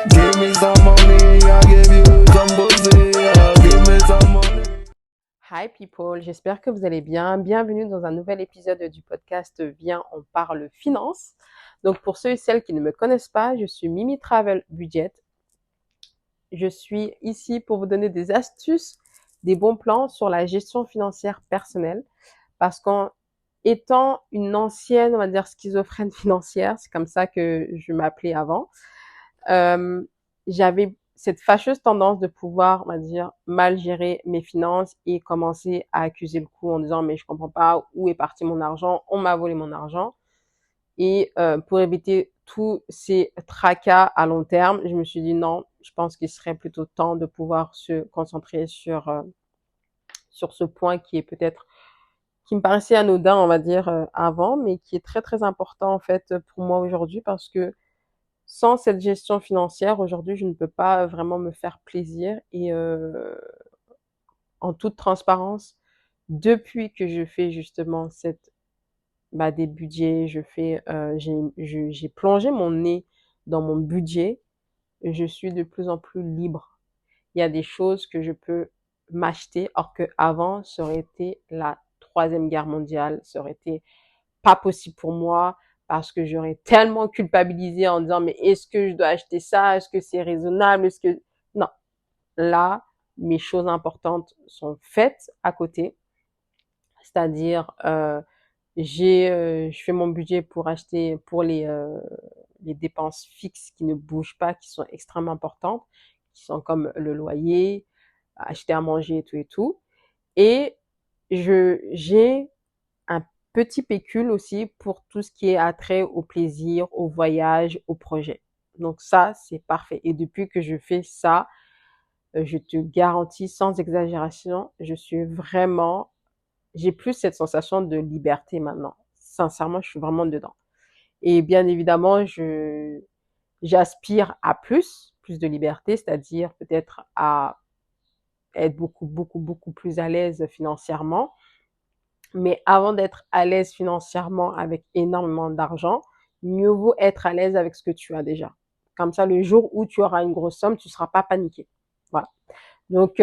Give me some money, I give you some pussy. Give me some money. Hi people, j'espère que vous allez bien. Bienvenue dans un nouvel épisode du podcast Viens, on parle finance. Donc pour ceux et celles qui ne me connaissent pas, je suis Mimi Travel Budget. Je suis ici pour vous donner des astuces, des bons plans sur la gestion financière personnelle. Parce qu'en étant une ancienne, on va dire schizophrène financière, c'est comme ça que je m'appelais avant, j'avais cette fâcheuse tendance de pouvoir, on va dire, mal gérer mes finances et commencer à accuser le coup en disant mais je comprends pas où est parti mon argent, on m'a volé mon argent. Et pour éviter tous ces tracas à long terme, je me suis dit non, je pense qu'il serait plutôt temps de pouvoir se concentrer sur ce point qui est peut-être qui me paraissait anodin, on va dire, avant, mais qui est très très important en fait pour moi aujourd'hui parce que sans cette gestion financière, aujourd'hui, je ne peux pas vraiment me faire plaisir et en toute transparence, depuis que je fais justement des budgets, j'ai plongé mon nez dans mon budget, je suis de plus en plus libre. Il y a des choses que je peux m'acheter, or que avant, ça aurait été la troisième guerre mondiale, ça aurait été pas possible pour moi parce que j'aurais tellement culpabilisé en disant mais est-ce que je dois acheter ça? Est-ce que c'est raisonnable? Est-ce que non, là mes choses importantes sont faites à côté, c'est-à-dire je fais mon budget pour acheter pour les dépenses fixes qui ne bougent pas, qui sont extrêmement importantes, qui sont comme le loyer, acheter à manger et tout. Et j'ai un petit pécule aussi pour tout ce qui est attrait au plaisir, au voyage, au projet. Donc ça, c'est parfait. Et depuis que je fais ça, je te garantis sans exagération, j'ai plus cette sensation de liberté maintenant. Sincèrement, je suis vraiment dedans. Et bien évidemment, j'aspire à plus de liberté, c'est-à-dire peut-être à être beaucoup, beaucoup, beaucoup plus à l'aise financièrement. Mais avant d'être à l'aise financièrement avec énormément d'argent, mieux vaut être à l'aise avec ce que tu as déjà. Comme ça, le jour où tu auras une grosse somme, tu ne seras pas paniqué. Voilà. Donc,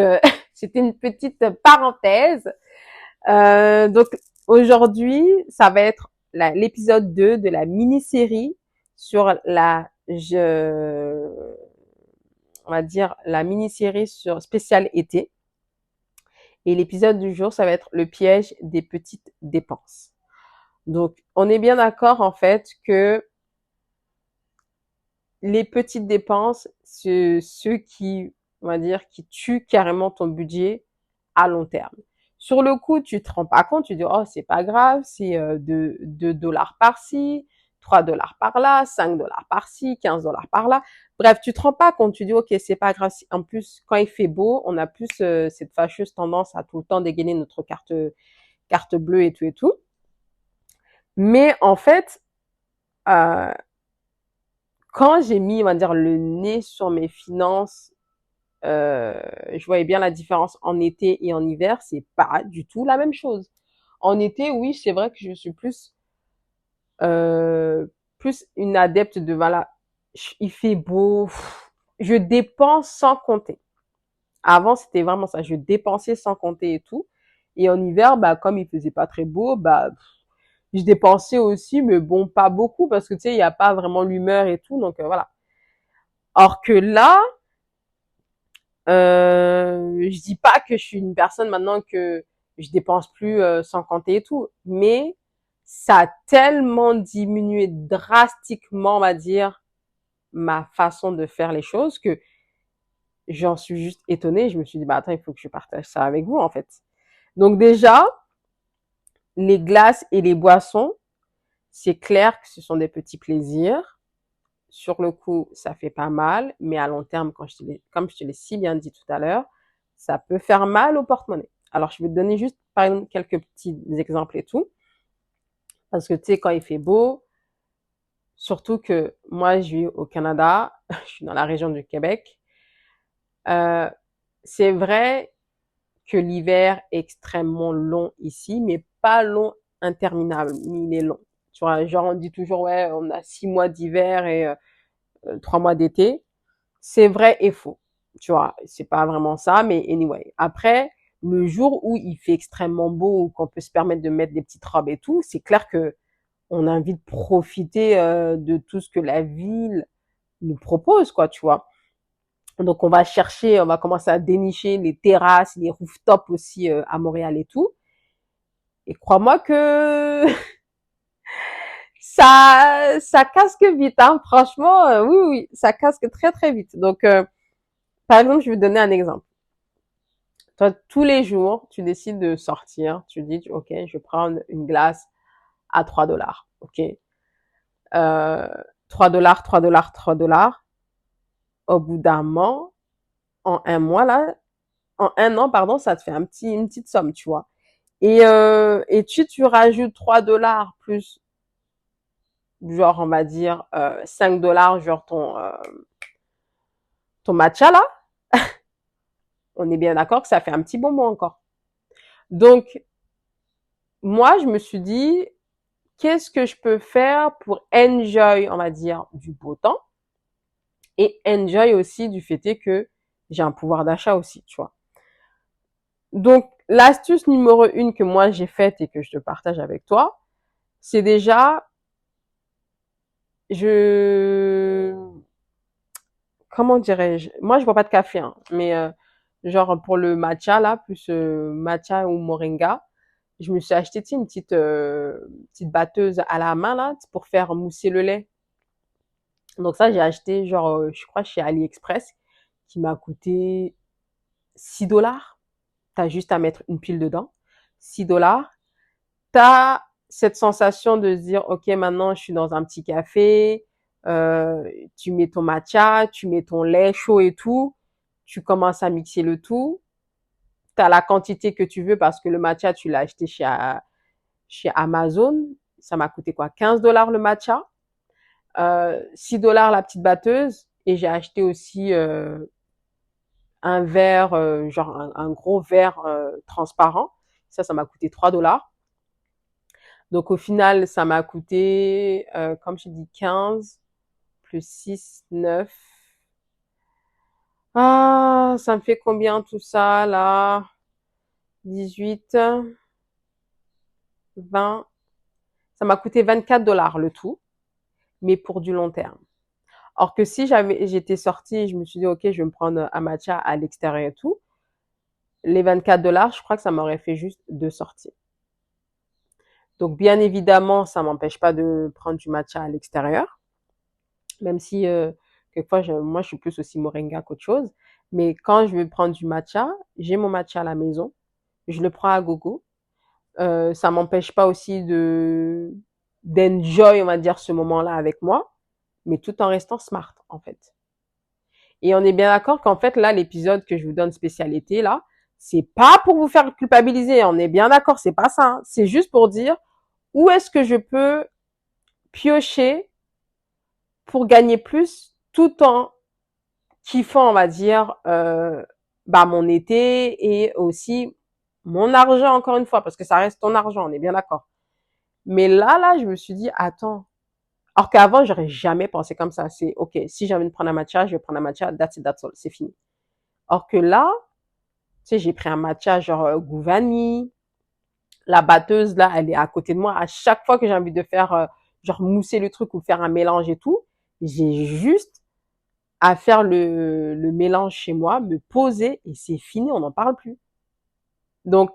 c'était une petite parenthèse. Donc, aujourd'hui, ça va être l'épisode 2 de la mini-série sur on va dire, la mini-série sur spécial été. Et l'épisode du jour, ça va être le piège des petites dépenses. Donc, on est bien d'accord en fait que les petites dépenses, c'est ceux qui, on va dire, qui tuent carrément ton budget à long terme. Sur le coup, tu te rends pas compte, tu dis oh c'est pas grave, c'est 2 dollars par-ci, 3 dollars par-là, 5 dollars par-ci, 15 dollars par-là. Bref, tu te rends pas compte, tu dis ok c'est pas grave. En plus, quand il fait beau, on a plus cette fâcheuse tendance à tout le temps dégainer notre carte bleue et tout et tout. Mais en fait, euh, quand j'ai mis, on va dire, le nez sur mes finances, je voyais bien la différence en été et en hiver, c'est pas du tout la même chose. En été, oui, c'est vrai que je suis euh, plus une adepte de, voilà, il fait beau, je dépense sans compter. Avant, c'était vraiment ça, je dépensais sans compter et tout. Et en hiver, bah, comme il faisait pas très beau, bah, je dépensais aussi, mais bon, pas beaucoup parce que tu sais, il y a pas vraiment l'humeur et tout, donc voilà. Or que là, je dis pas que je suis une personne maintenant que je dépense plus sans compter et tout, mais ça a tellement diminué drastiquement, on va dire, ma façon de faire les choses que j'en suis juste étonnée. Je me suis dit, bah attends, il faut que je partage ça avec vous en fait. Donc déjà, les glaces et les boissons, c'est clair que ce sont des petits plaisirs. Sur le coup, ça fait pas mal, mais à long terme, comme je te l'ai si bien dit tout à l'heure, ça peut faire mal au porte-monnaie. Alors, je vais te donner juste, par exemple, quelques petits exemples et tout. Parce que, tu sais, quand il fait beau, surtout que moi, je vis au Canada, je suis dans la région du Québec, euh, c'est vrai que l'hiver est extrêmement long ici, mais pas long interminable, mais il est long. Tu vois, genre, on dit toujours, ouais, on a 6 mois d'hiver et 3 mois d'été. c'est vrai et faux. Tu vois, c'est pas vraiment ça, mais anyway. Après, le jour où il fait extrêmement beau, ou qu'on peut se permettre de mettre des petites robes et tout, c'est clair que on a envie de profiter de tout ce que la ville nous propose, quoi, tu vois. Donc on va chercher, on va commencer à dénicher les terrasses, les rooftops aussi à Montréal et tout. Et crois-moi que ça casque vite, hein. Franchement, oui, oui, ça casque très très vite. Donc par exemple, je vais te donner un exemple. Toi, tous les jours, tu décides de sortir, tu dis, ok, je vais prendre une glace à 3 dollars, ok. 3 dollars, 3 dollars, 3 dollars. Au bout d'un mois, en un mois là, en un an, pardon, ça te fait une petite somme, tu vois. Et tu rajoutes 3 dollars plus, genre, on va dire, 5 dollars, genre ton matcha là. On est bien d'accord que ça fait un petit bonbon encore. Donc, moi, je me suis dit, qu'est-ce que je peux faire pour enjoy, on va dire, du beau temps et enjoy aussi du fait que j'ai un pouvoir d'achat aussi, tu vois. Donc, l'astuce numéro 1 que moi j'ai faite et que je te partage avec toi, c'est déjà, je, comment dirais-je, moi je bois pas de café, hein, mais genre pour le matcha là, plus matcha ou moringa, je me suis acheté, tu sais, une petite batteuse à la main là pour faire mousser le lait. Donc ça, j'ai acheté genre, je crois chez AliExpress, qui m'a coûté 6 dollars. T'as juste à mettre une pile dedans. 6 dollars. T'as cette sensation de se dire, OK, maintenant, je suis dans un petit café. Tu mets ton matcha, tu mets ton lait chaud et tout. Tu commences à mixer le tout. T'as la quantité que tu veux parce que le matcha, tu l'as acheté chez Amazon. Ça m'a coûté quoi? 15 dollars le matcha. 6 dollars la petite batteuse. Et j'ai acheté aussi un verre, genre un gros verre transparent. Ça m'a coûté 3 dollars. Donc au final, ça m'a coûté, comme je dis, 15 plus 6, 9. Ah, ça me fait combien tout ça là? 18, 20. Ça m'a coûté 24 dollars le tout, mais pour du long terme. Or que si j'étais sortie, je me suis dit, ok, je vais me prendre un matcha à l'extérieur et tout, les 24 dollars, je crois que ça m'aurait fait juste 2 sorties. Donc, bien évidemment, ça m'empêche pas de prendre du matcha à l'extérieur, même si quelquefois, moi, je suis plus aussi moringa qu'autre chose. Mais quand je veux prendre du matcha, j'ai mon matcha à la maison, je le prends à gogo. Ça m'empêche pas aussi d'enjoy, on va dire, ce moment-là avec moi, mais tout en restant smart, en fait. Et on est bien d'accord qu'en fait, là, l'épisode que je vous donne spécialité, là, c'est pas pour vous faire culpabiliser. On est bien d'accord, c'est pas ça, hein. C'est juste pour dire où est-ce que je peux piocher pour gagner plus tout en kiffant, on va dire, mon été et aussi mon argent, encore une fois, parce que ça reste ton argent, on est bien d'accord. Mais là, je me suis dit, attends. Alors qu'avant, j'aurais jamais pensé comme ça. C'est, OK, si j'ai envie de prendre un matcha, je vais prendre un matcha, that's it, that's all, c'est fini. Or que là, tu sais, j'ai pris un matcha genre goût vanille. La batteuse, là, elle est à côté de moi. À chaque fois que j'ai envie de faire, genre mousser le truc ou faire un mélange et tout, j'ai juste à faire le mélange chez moi, me poser et c'est fini, on n'en parle plus. Donc,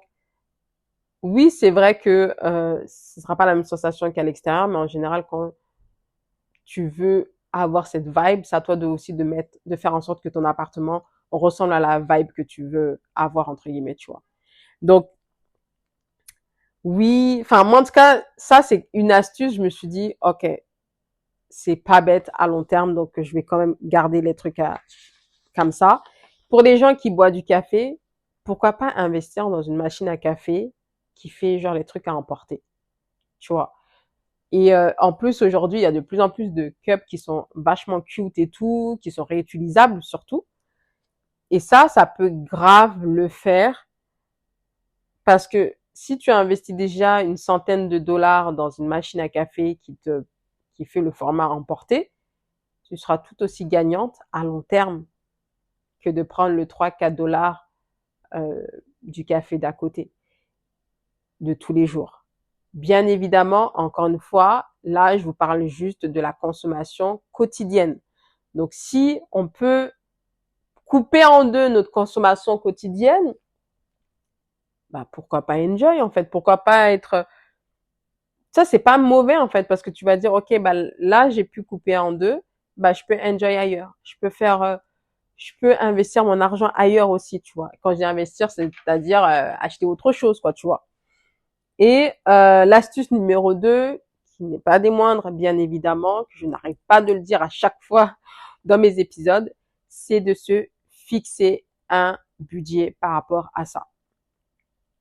oui, c'est vrai que ce sera pas la même sensation qu'à l'extérieur, mais en général, quand tu veux avoir cette vibe, c'est à toi aussi de faire en sorte que ton appartement ressemble à la vibe que tu veux avoir, entre guillemets, tu vois. Donc, oui, enfin, moi, en tout cas, ça, c'est une astuce. Je me suis dit, OK, c'est pas bête à long terme, donc je vais quand même garder les trucs comme ça. Pour les gens qui boivent du café, pourquoi pas investir dans une machine à café qui fait genre les trucs à emporter, tu vois. Et en plus, aujourd'hui, il y a de plus en plus de cups qui sont vachement cute et tout, qui sont réutilisables surtout. Et ça peut grave le faire parce que si tu investis déjà une centaine de dollars dans une machine à café qui fait le format emporté, tu seras tout aussi gagnante à long terme que de prendre le 3-4 $ du café d'à côté, de tous les jours. Bien évidemment, encore une fois, là, je vous parle juste de la consommation quotidienne. Donc, si on peut couper en deux notre consommation quotidienne, bah, pourquoi pas enjoy, en fait? Pourquoi pas être, ça, c'est pas mauvais, en fait, parce que tu vas dire, OK, bah, là, j'ai pu couper en deux, bah, je peux enjoy ailleurs. Je peux investir mon argent ailleurs aussi, tu vois. Quand je dis investir, c'est-à-dire acheter autre chose, quoi, tu vois. Et l'astuce numéro 2, qui n'est pas des moindres, bien évidemment, que je n'arrête pas de le dire à chaque fois dans mes épisodes, c'est de se fixer un budget par rapport à ça.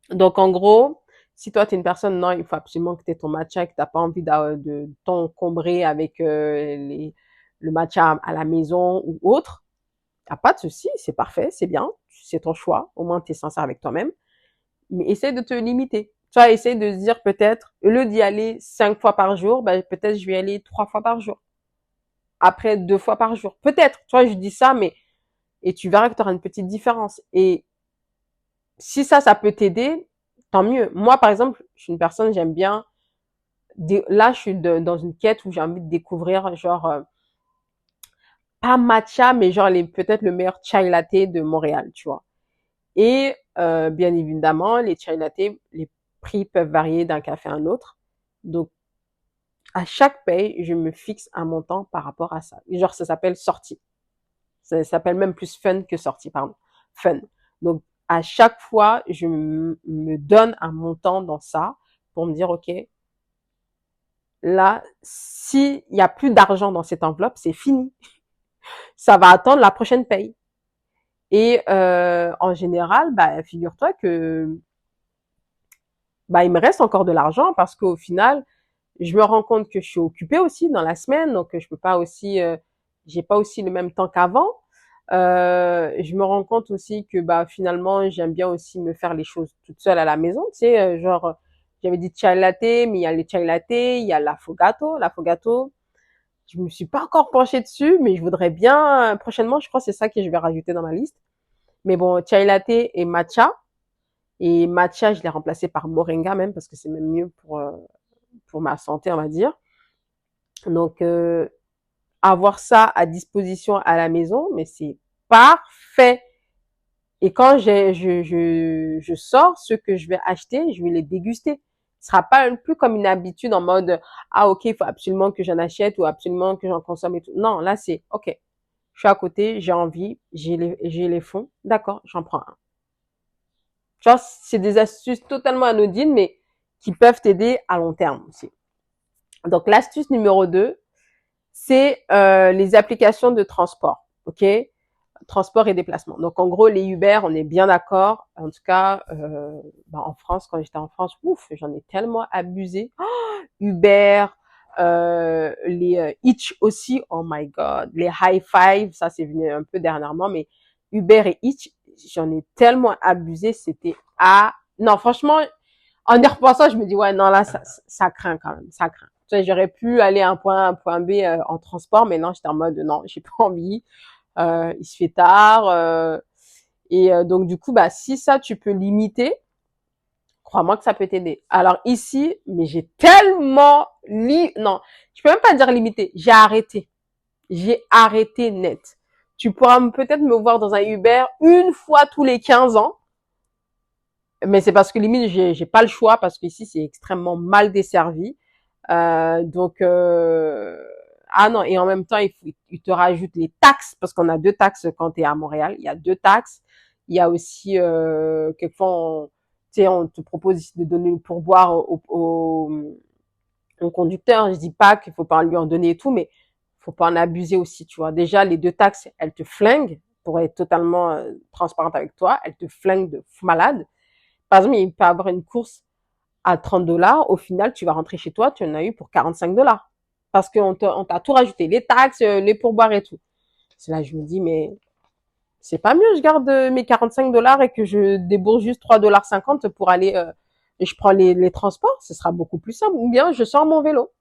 Donc, en gros, si toi, tu es une personne, non, il faut absolument que tu aies ton matcha, que tu n'as pas envie de t'encombrer avec le matcha à la maison ou autre, t'as pas de souci, c'est parfait, c'est bien, c'est ton choix, au moins tu es sincère avec toi-même, mais essaye de te limiter. Tu vois, essaye de se dire peut-être, au lieu d'y aller 5 fois par jour, ben, peut-être je vais y aller 3 fois par jour. Après 2 fois par jour. Peut-être, tu vois, je dis ça, mais, et tu verras que tu auras une petite différence. Et si ça peut t'aider, tant mieux. Moi, par exemple, je suis une personne, j'aime bien, là, je suis dans une quête où j'ai envie de découvrir, genre, pas matcha, mais genre peut-être le meilleur chai latte de Montréal, tu vois. Et bien évidemment, les chai latte, les prix peuvent varier d'un café à un autre. Donc, à chaque paye, je me fixe un montant par rapport à ça. Genre, ça s'appelle sortie. Ça s'appelle même plus fun que sortie, pardon. Fun. Donc, à chaque fois, je me donne un montant dans ça pour me dire, OK, là, s'il y a plus d'argent dans cette enveloppe, c'est fini. Ça va attendre la prochaine paye. Et en général, bah, figure-toi que bah, il me reste encore de l'argent parce qu'au final, je me rends compte que je suis occupée aussi dans la semaine, donc je peux pas aussi, j'ai pas aussi le même temps qu'avant. Je me rends compte aussi que bah finalement, j'aime bien aussi me faire les choses toute seule à la maison, tu sais, genre j'avais dit chai latte, mais il y a les chai latte, il y a l'affogato, l'affogato. Je me suis pas encore penchée dessus, mais je voudrais bien prochainement, je crois que c'est ça que je vais rajouter dans ma liste. Mais bon, chai latte et matcha. Et matcha, je l'ai remplacé par moringa même parce que c'est même mieux pour ma santé, on va dire. Donc, avoir ça à disposition à la maison, mais c'est parfait. Et quand je sors, ce que je vais acheter, je vais les déguster. Ce sera pas plus comme une habitude en mode, ah, ok, il faut absolument que j'en achète ou absolument que j'en consomme et tout. Non, là, c'est, ok, je suis à côté, j'ai envie, j'ai les fonds, d'accord, j'en prends un. Tu vois, c'est des astuces totalement anodines, mais qui peuvent t'aider à long terme aussi. Donc, l'astuce numéro 2, c'est les applications de transport, ok? Transport et déplacement. Donc, en gros, les Uber, on est bien d'accord. En tout cas, bah, en France, quand j'étais en France, ouf, j'en ai tellement abusé. Oh, Uber, les Hitch aussi, oh my God. Les High Five, ça c'est venu un peu dernièrement, mais Uber et Hitch, j'en ai tellement abusé, c'était non, franchement, en y repensant, je me dis, ouais, non, là, ça craint quand même, ça craint. Tu sais, j'aurais pu aller à un point B en transport, mais non, j'étais en mode, non, j'ai pas envie. Il se fait tard. Donc, du coup, bah, si ça, tu peux limiter, crois-moi que ça peut t'aider. Alors ici, mais j'ai tellement non, je peux même pas dire limité, j'ai arrêté. J'ai arrêté net. Tu pourras peut-être me voir dans un Uber une fois tous les 15 ans. Mais c'est parce que limite, j'ai pas le choix parce qu'ici, c'est extrêmement mal desservi. Donc, ah non, et en même temps, il te rajoute les taxes parce qu'on a 2 taxes quand tu es à Montréal. Il y a 2 taxes. Il y a aussi, quelquefois, tu sais, on te propose de donner le pourboire au conducteur. Je dis pas qu'il faut pas lui en donner et tout, mais faut pas en abuser aussi, tu vois. Déjà, les 2 taxes, elles te flinguent pour être totalement transparente avec toi. Elles te flinguent de fou malade. Par exemple, il peut y avoir une course à 30 $. Au final, tu vas rentrer chez toi, tu en as eu pour 45 $. Parce qu'on t'a tout rajouté, les taxes, les pourboires et tout. C'est là, je me dis, mais c'est pas mieux, je garde mes 45 $ et que je débourse juste 3,50 $ pour aller, et je prends les transports, ce sera beaucoup plus simple. Ou bien, je sors mon vélo.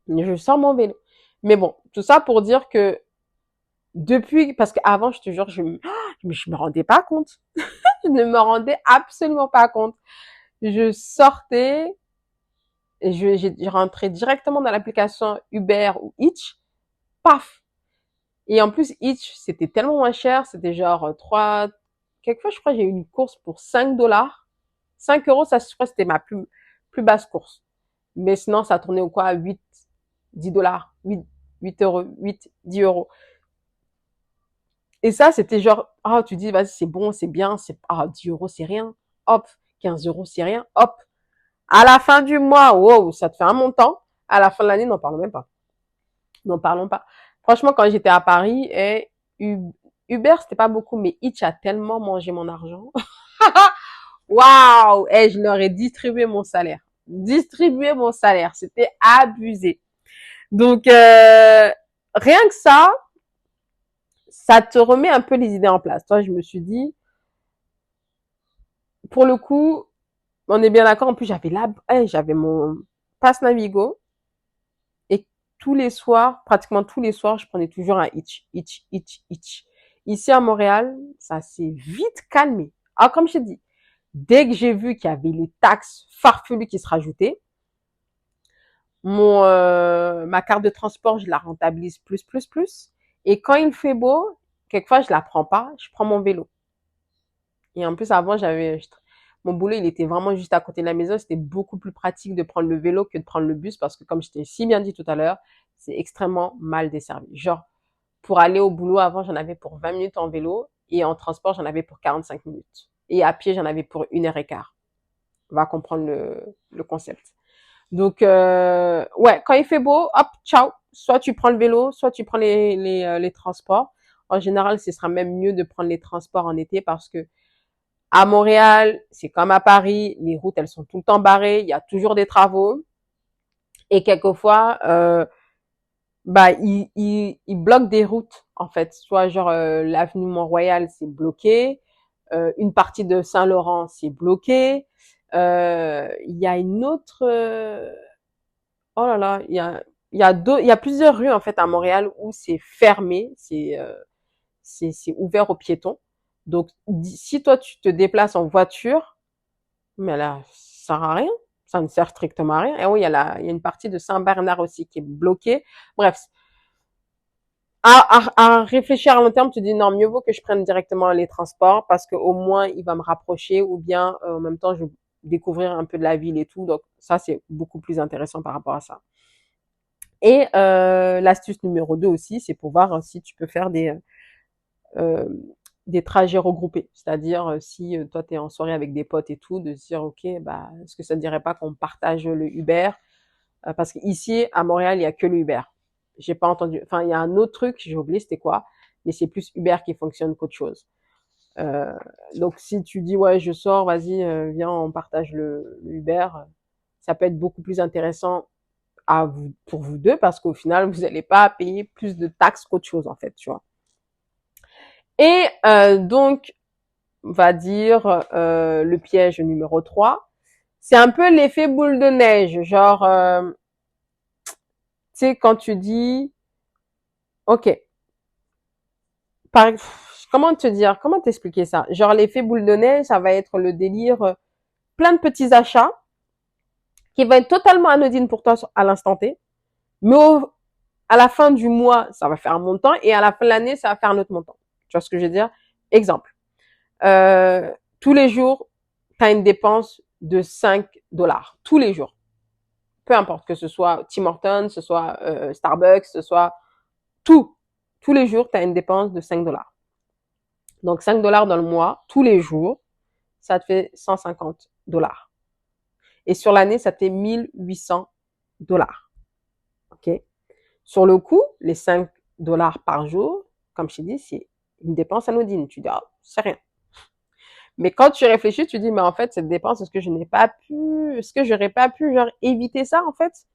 Je sors mon vélo. Mais bon, tout ça pour dire que depuis, parce qu'avant, je te jure, je me rendais pas compte. Je ne me rendais absolument pas compte. Je sortais, et j'ai rentré directement dans l'application Uber ou Hitch, paf. Et en plus, Hitch, c'était tellement moins cher, c'était genre 3, quelquefois, je crois, j'ai eu une course pour 5 dollars. 5 euros, ça, je crois, c'était ma plus basse course. Mais sinon, ça tournait au quoi? 8, 10 dollars, 8 euros, 8, 10 euros. Et ça, c'était genre, ah, tu dis, vas-y, c'est bon, c'est bien, 10 euros, c'est rien. Hop, 15 euros, c'est rien. Hop. À la fin du mois, wow, ça te fait un montant. À la fin de l'année, n'en parlons même pas. N'en parlons pas. Franchement, quand j'étais à Paris, Uber, c'était pas beaucoup, mais Hitch a tellement mangé mon argent. Waouh! Je leur ai distribué mon salaire. Distribué mon salaire. C'était abusé. Donc, rien que ça te remet un peu les idées en place. Toi, je me suis dit, pour le coup, on est bien d'accord. En plus, j'avais mon passe Navigo et tous les soirs, pratiquement tous les soirs, je prenais toujours un Hitch, Hitch, Hitch, Hitch. Ici à Montréal, ça s'est vite calmé. Alors, comme je t'ai dit, dès que j'ai vu qu'il y avait les taxes farfelues qui se rajoutaient, ma carte de transport, je la rentabilise plus, plus, plus. Et quand il fait beau, quelquefois, je la prends pas, je prends mon vélo. Et en plus, avant, mon boulot, il était vraiment juste à côté de la maison. C'était beaucoup plus pratique de prendre le vélo que de prendre le bus parce que, comme je t'ai si bien dit tout à l'heure, c'est extrêmement mal desservi. Genre, pour aller au boulot, avant, j'en avais pour 20 minutes en vélo et en transport, j'en avais pour 45 minutes. Et à pied, j'en avais pour 1 heure et quart. On va comprendre le concept. Donc, ouais, quand il fait beau, hop, ciao. Soit tu prends le vélo, soit tu prends les transports. En général, ce sera même mieux de prendre les transports en été parce que à Montréal, c'est comme à Paris, les routes, elles sont tout le temps barrées, il y a toujours des travaux. Et quelquefois, ils bloquent des routes, en fait. Soit genre l'avenue Mont-Royal, c'est bloqué. Une partie de Saint-Laurent, c'est bloqué. Il y a une autre... oh là là, il y a plusieurs rues, en fait, à Montréal où c'est fermé, c'est ouvert aux piétons. Donc, si toi, tu te déplaces en voiture, mais là, ça sert à rien. Ça ne sert strictement à rien. Et oui, il y a une partie de Saint-Bernard aussi qui est bloquée. Bref, à réfléchir à long terme, tu dis non, mieux vaut que je prenne directement les transports parce qu'au moins, il va me rapprocher ou bien en même temps, je vais découvrir un peu de la ville et tout. Donc, ça, c'est beaucoup plus intéressant par rapport à ça. Et l'astuce numéro 2 aussi, c'est pour voir si tu peux faire euh, des trajets regroupés. C'est-à-dire, si toi, tu es en soirée avec des potes et tout, de se dire, OK, bah, est-ce que ça ne dirait pas qu'on partage le Uber? Parce qu'ici, à Montréal, il y a que le Uber. J'ai pas entendu. Enfin, il y a un autre truc, j'ai oublié c'était quoi, mais c'est plus Uber qui fonctionne qu'autre chose. Euh, donc, si tu dis, ouais, je sors, vas-y, viens, on partage le Uber, ça peut être beaucoup plus intéressant pour vous deux parce qu'au final, vous n'allez pas payer plus de taxes qu'autre chose, en fait, tu vois. Et donc, on va dire le piège numéro 3, c'est un peu l'effet boule de neige. Genre, tu sais, quand tu dis, OK, par, comment te dire, comment t'expliquer ça? Genre, l'effet boule de neige, ça va être le délire, plein de petits achats qui vont être totalement anodines pour toi à l'instant T, mais à la fin du mois, ça va faire un montant et à la fin de l'année, ça va faire un autre montant. Tu vois ce que je veux dire? Exemple. Tous les jours, tu as une dépense de 5 dollars. Tous les jours. Peu importe que ce soit Tim Hortons, ce soit Starbucks, ce soit tout. Tous les jours, tu as une dépense de 5 dollars. Donc 5 dollars dans le mois, tous les jours, ça te fait 150 dollars. Et sur l'année, ça te fait 1800 dollars. OK? Sur le coup, les 5 dollars par jour, comme je t'ai dit, c'est une dépense anodine. Tu dis, ah, c'est rien. Mais quand tu réfléchis, tu dis, mais en fait, cette dépense, est-ce que j'aurais pas pu, genre, éviter ça, en fait?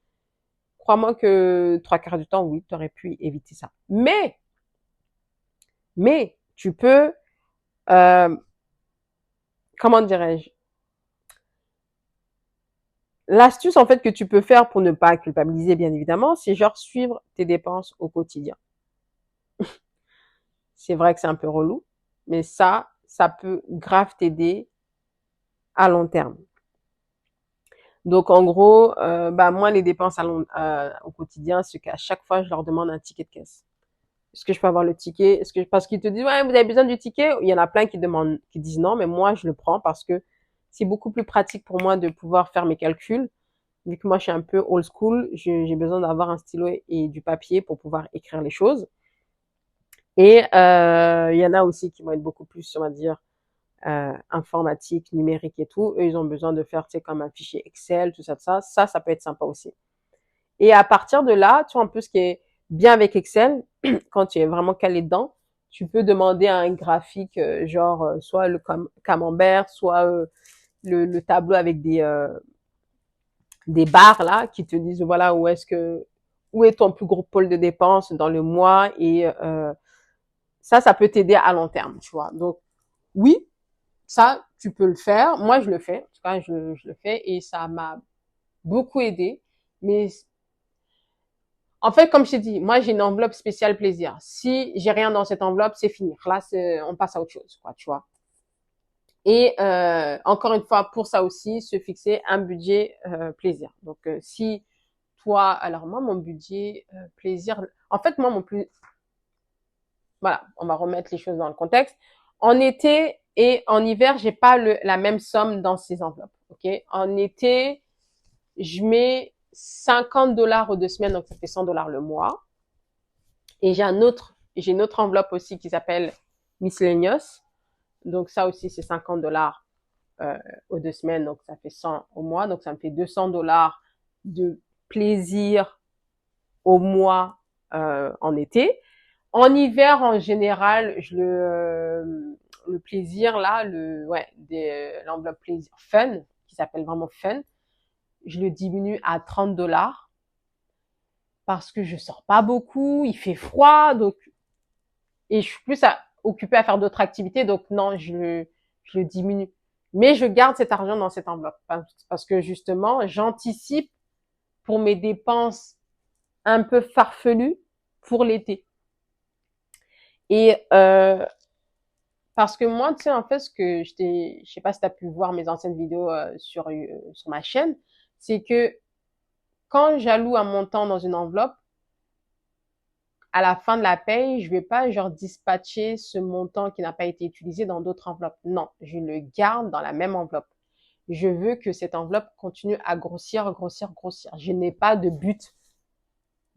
Crois-moi que 3 quarts du temps, oui, tu aurais pu éviter ça. Mais, tu peux, euh, comment dirais-je? L'astuce, en fait, que tu peux faire pour ne pas culpabiliser, bien évidemment, c'est genre suivre tes dépenses au quotidien. C'est vrai que c'est un peu relou, mais ça peut grave t'aider à long terme. Donc, en gros, bah, moi, les dépenses au quotidien, c'est qu'à chaque fois, je leur demande un ticket de caisse. Est-ce que je peux avoir le ticket? Parce qu'ils te disent, ouais, vous avez besoin du ticket? Il y en a plein qui disent non, mais moi, je le prends parce que c'est beaucoup plus pratique pour moi de pouvoir faire mes calculs. Vu que moi, je suis un peu old school, j'ai besoin d'avoir un stylo et du papier pour pouvoir écrire les choses. Et il y en a aussi qui vont être beaucoup plus, on va dire, informatique, numérique et tout. Eux, ils ont besoin de faire, tu sais, comme un fichier Excel, tout ça, tout ça. Ça peut être sympa aussi. Et à partir de là, tu vois, un peu ce qui est bien avec Excel, quand tu es vraiment calé dedans, tu peux demander à un graphique, genre, soit le camembert, soit le tableau avec des barres, là, qui te disent, voilà, où est ton plus gros pôle de dépenses dans le mois et ça peut t'aider à long terme, tu vois. Donc, oui, ça, tu peux le faire. Moi, je le fais. En tout cas, je le fais et ça m'a beaucoup aidé. Mais en fait, comme je t'ai dit, moi, j'ai une enveloppe spéciale plaisir. Si j'ai rien dans cette enveloppe, c'est fini. Là, on passe à autre chose, quoi, tu vois. Et encore une fois, pour ça aussi, se fixer un budget plaisir. Donc, si toi, alors moi, mon budget plaisir, en fait, moi, voilà, on va remettre les choses dans le contexte. En été et en hiver, j'ai pas la même somme dans ces enveloppes. Ok. En été, je mets 50 $ aux 2 semaines, donc ça fait 100 $ le mois. Et j'ai une autre enveloppe aussi qui s'appelle Miscellaneous. Donc ça aussi, c'est 50 $ aux 2 semaines, donc ça fait 100 au mois. Donc ça me fait 200 $ de plaisir au mois en été. En hiver, en général, le plaisir là, l'enveloppe plaisir fun, qui s'appelle vraiment fun, je le diminue à 30 $ parce que je sors pas beaucoup, il fait froid, donc et je suis plus occupée à faire d'autres activités, donc non, je le diminue. Mais je garde cet argent dans cette enveloppe parce que justement, j'anticipe pour mes dépenses un peu farfelues pour l'été. Et parce que moi, tu sais, en fait, je sais pas si tu as pu voir mes anciennes vidéos sur ma chaîne, c'est que quand j'alloue un montant dans une enveloppe, à la fin de la paye, je vais pas genre dispatcher ce montant qui n'a pas été utilisé dans d'autres enveloppes. Non, je le garde dans la même enveloppe. Je veux que cette enveloppe continue à grossir, grossir, grossir. Je n'ai pas de but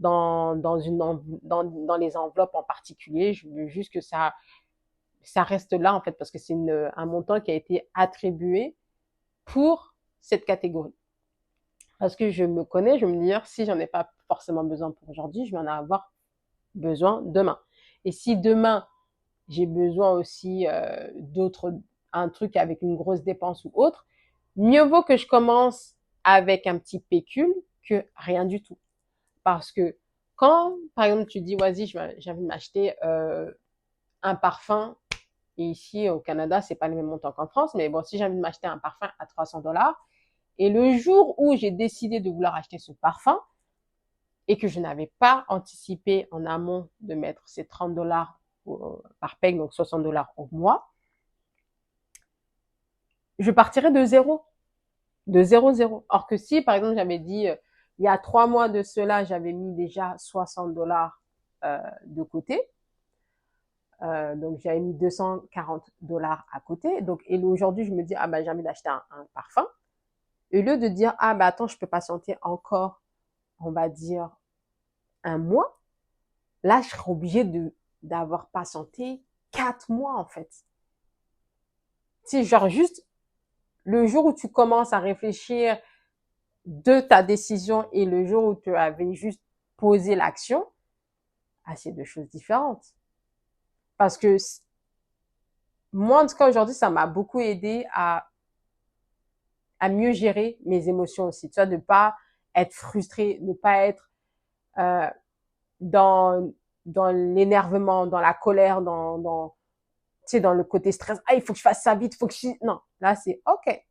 dans les enveloppes en particulier. Je veux juste que ça reste là en fait parce que c'est un montant qui a été attribué pour cette catégorie. Parce que je me connais, je me dis si j'en ai pas forcément besoin pour aujourd'hui, je vais en avoir besoin demain. Et si demain j'ai besoin aussi un truc avec une grosse dépense ou autre, mieux vaut que je commence avec un petit pécule que rien du tout. Parce que quand, par exemple, tu dis, vas-y, j'ai envie de m'acheter un parfum, et ici au Canada, c'est pas le même montant qu'en France, mais bon, si j'ai envie de m'acheter un parfum à 300 $, et le jour où j'ai décidé de vouloir acheter ce parfum, et que je n'avais pas anticipé en amont de mettre ces 30 $ par paye, donc 60 $ au mois, je partirais de zéro. De zéro, zéro. Or que si, par exemple, j'avais dit, il y a 3 mois de cela, j'avais mis déjà 60 $ de côté, donc j'avais mis 240 $ à côté. Donc, et aujourd'hui, je me dis, ah bah, j'ai envie d'acheter un parfum. Et au lieu de dire, ah bah, attends, je peux patienter encore, on va dire, un mois, là, je serais obligée d'avoir patienté 4 mois, en fait. C'est genre juste le jour où tu commences à réfléchir de ta décision et le jour où tu avais juste posé l'action, ah, c'est deux choses différentes. Parce que moi, en tout cas, aujourd'hui, ça m'a beaucoup aidé à mieux gérer mes émotions aussi. Tu vois, de pas être frustrée, de pas être euh, dans l'énervement, dans la colère, tu sais, dans le côté stress. Ah, il faut que je fasse ça vite, il faut que je... Non, là, c'est OK.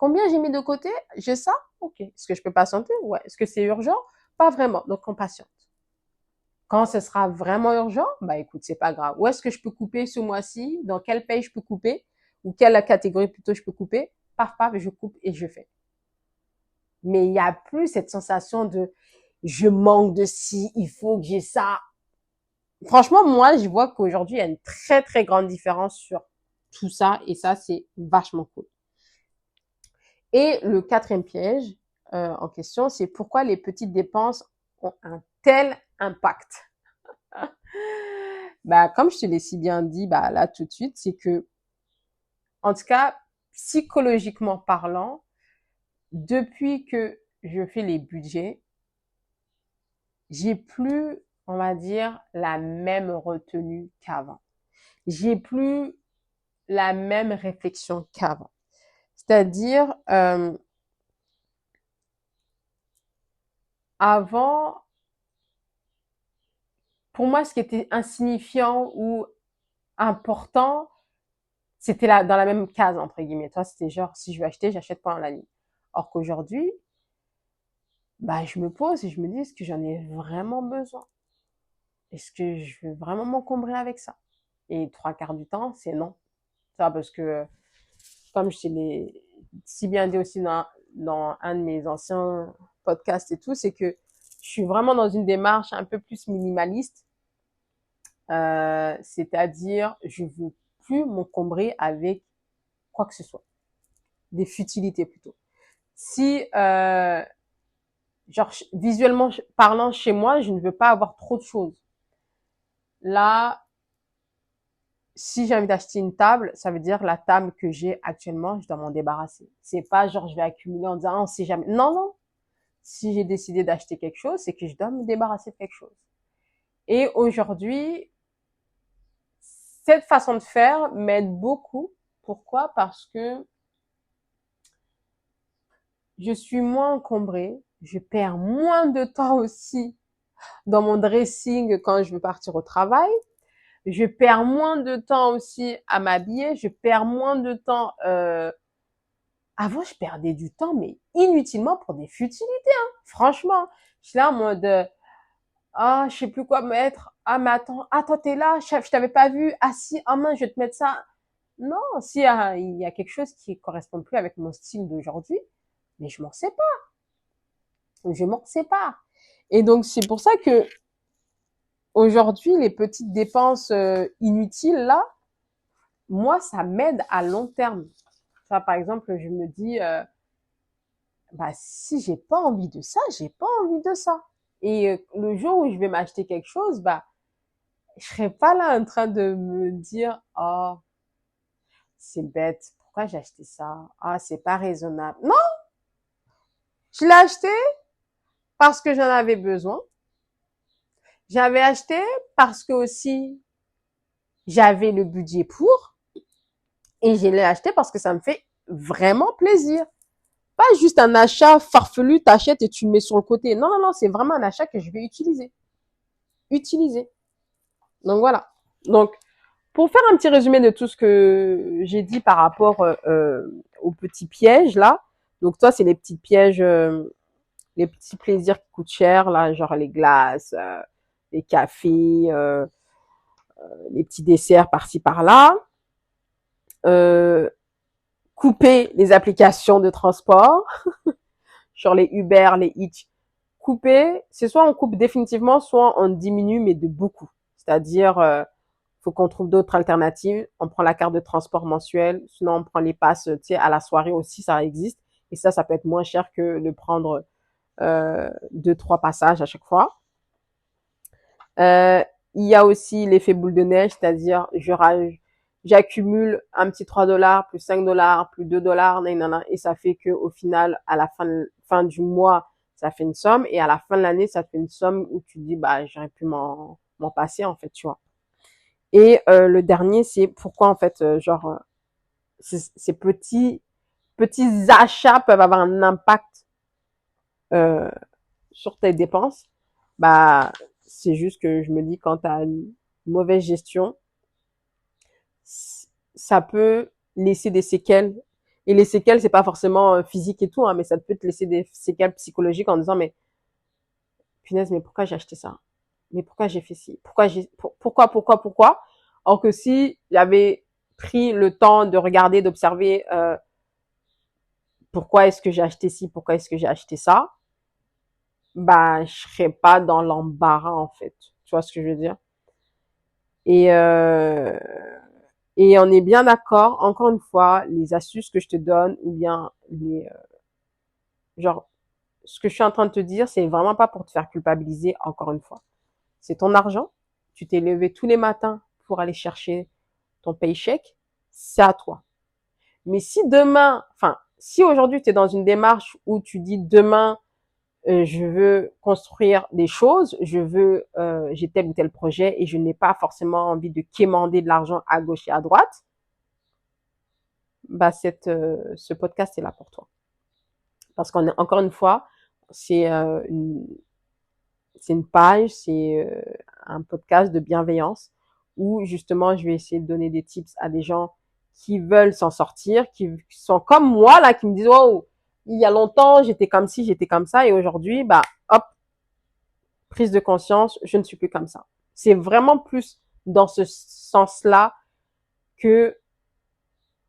Combien j'ai mis de côté? J'ai ça? Ok. Est-ce que je peux patienter? Ouais. Est-ce que c'est urgent? Pas vraiment. Donc, on patiente. Quand ce sera vraiment urgent, bah écoute, c'est pas grave. Où est-ce que je peux couper ce mois-ci? Dans quel pays je peux couper? Ou quelle catégorie plutôt je peux couper? Paf, paf, je coupe et je fais. Mais il n'y a plus cette sensation de je manque de ci, il faut que j'ai ça. Franchement, moi, je vois qu'aujourd'hui, il y a une très, très grande différence sur tout ça. Et ça, c'est vachement cool. Et le quatrième piège en question, c'est pourquoi les petites dépenses ont un tel impact. Bah, comme je te l'ai si bien dit, bah, là, tout de suite, c'est que, en tout cas, psychologiquement parlant, depuis que je fais les budgets, j'ai plus, on va dire, la même retenue qu'avant. J'ai plus la même réflexion qu'avant. C'est-à-dire, avant, pour moi, ce qui était insignifiant ou important, c'était là, dans la même case, entre guillemets. Toi, c'était genre, si je veux acheter, j'achète pendant la nuit. Or qu'aujourd'hui, bah, je me pose et je me dis, est-ce que j'en ai vraiment besoin? Est-ce que je veux vraiment m'encombrer avec ça? Et trois quarts du temps, c'est non. Ça, parce que, comme je te l'ai si bien dit aussi dans un de mes anciens podcasts et tout, c'est que je suis vraiment dans une démarche un peu plus minimaliste. C'est-à-dire, je veux plus m'encombrer avec quoi que ce soit. Des futilités plutôt. Si, genre, visuellement parlant chez moi, je ne veux pas avoir trop de choses. Là, si j'ai envie d'acheter une table, ça veut dire la table que j'ai actuellement, je dois m'en débarrasser. C'est pas genre je vais accumuler en disant, ah, on sait jamais. Non, non. Si j'ai décidé d'acheter quelque chose, c'est que je dois me débarrasser de quelque chose. Et aujourd'hui, cette façon de faire m'aide beaucoup. Pourquoi? Parce que je suis moins encombrée, je perds moins de temps aussi dans mon dressing quand je veux partir au travail. Je perds moins de temps aussi à m'habiller, je perds moins de temps. Avant, je perdais du temps, mais inutilement pour des futilités. Hein. Franchement, je suis là en mode ah, je sais plus quoi mettre. Ah, mais attends, t'es là, je t'avais pas vu. Ah si, ah mince, je vais te mettre ça. Non, si il y a quelque chose qui correspond plus avec mon style d'aujourd'hui, mais je m'en sépare. Je m'en sépare. Et donc c'est pour ça que aujourd'hui, les petites dépenses inutiles là, moi, ça m'aide à long terme. Ça, par exemple, je me dis, bah si j'ai pas envie de ça, j'ai pas envie de ça. Et le jour où je vais m'acheter quelque chose, bah je serai pas là en train de me dire, oh, c'est bête, pourquoi j'ai acheté ça? Ah, c'est pas raisonnable. Non, je l'ai acheté parce que j'en avais besoin. J'avais acheté parce que aussi j'avais le budget pour. Et je l'ai acheté parce que ça me fait vraiment plaisir. Pas juste un achat farfelu, t'achètes et tu le mets sur le côté. Non, non, non, c'est vraiment un achat que je vais utiliser. Utiliser. Donc voilà. Donc, pour faire un petit résumé de tout ce que j'ai dit par rapport aux petits pièges là. Donc toi, c'est les petits pièges, les petits plaisirs qui coûtent cher là, genre les glaces, les cafés, les petits desserts par-ci par-là. Couper les applications de transport, genre les Uber, les Hitch. Couper, c'est soit on coupe définitivement, soit on diminue, mais de beaucoup. C'est-à-dire, faut qu'on trouve d'autres alternatives. On prend la carte de transport mensuelle, sinon on prend les passes, tu sais, à la soirée aussi, ça existe. Et ça peut être moins cher que de prendre 2-3 passages à chaque fois. Il y a aussi l'effet boule de neige, c'est-à-dire j'accumule un petit 3$, plus 5$, plus 2$, et ça fait que au final, à la fin du mois, ça fait une somme, et à la fin de l'année, ça fait une somme où tu dis, bah, j'aurais pu m'en passer, en fait, tu vois. Et le dernier, c'est pourquoi, en fait, ces petits achats peuvent avoir un impact sur tes dépenses. Bah, c'est juste que je me dis, quand tu as une mauvaise gestion, ça peut laisser des séquelles Et les séquelles, c'est pas forcément physique et tout, hein, mais ça peut te laisser des séquelles psychologiques en disant, mais punaise, mais pourquoi j'ai acheté ça? Mais pourquoi j'ai fait ci? Pourquoi? Or que si j'avais pris le temps de regarder, d'observer pourquoi est-ce que j'ai acheté ci, pourquoi est-ce que j'ai acheté ça, bah, je serais pas dans l'embarras, en fait. Tu vois ce que je veux dire? Et, euh, et on est bien d'accord, encore une fois, les astuces que je te donne, ou bien genre, ce que je suis en train de te dire, c'est vraiment pas pour te faire culpabiliser, encore une fois. C'est ton argent. Tu t'es levé tous les matins pour aller chercher ton paycheck. C'est à toi. Mais si demain, enfin, si aujourd'hui tu es dans une démarche où tu dis demain, je veux construire des choses, j'ai tel ou tel projet et je n'ai pas forcément envie de quémander de l'argent à gauche et à droite, bah ce podcast est là pour toi. Parce qu'on est encore une fois, c'est c'est une page, c'est un podcast de bienveillance où justement je vais essayer de donner des tips à des gens qui veulent s'en sortir, qui sont comme moi là, qui me disent oh il y a longtemps j'étais comme ci, j'étais comme ça et aujourd'hui bah hop prise de conscience, je ne suis plus comme ça. C'est vraiment plus dans ce sens-là que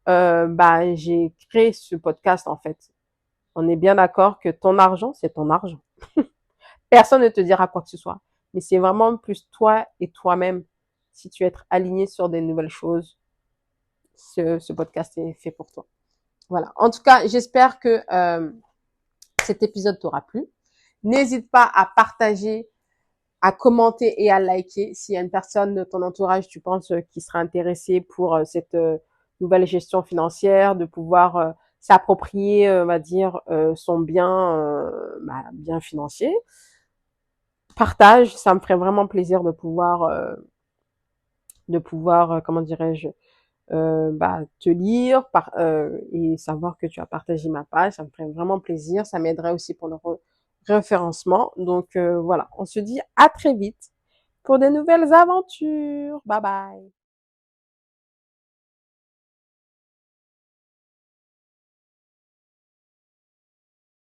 bah j'ai créé ce podcast en fait. On est bien d'accord que ton argent c'est ton argent. Personne ne te dira quoi que ce soit. Mais c'est vraiment plus toi et toi-même. Si tu es aligné sur des nouvelles choses, ce podcast est fait pour toi. Voilà. En tout cas, j'espère que cet épisode t'aura plu. N'hésite pas à partager, à commenter et à liker. S'il y a une personne de ton entourage, tu penses, qui sera intéressée pour cette nouvelle gestion financière, de pouvoir s'approprier, on va dire, son bien financier. Partage, ça me ferait vraiment plaisir de pouvoir, comment dirais-je, te lire et savoir que tu as partagé ma page. Ça me ferait vraiment plaisir. Ça m'aiderait aussi pour le référencement. Donc voilà, on se dit à très vite pour des nouvelles aventures. Bye bye.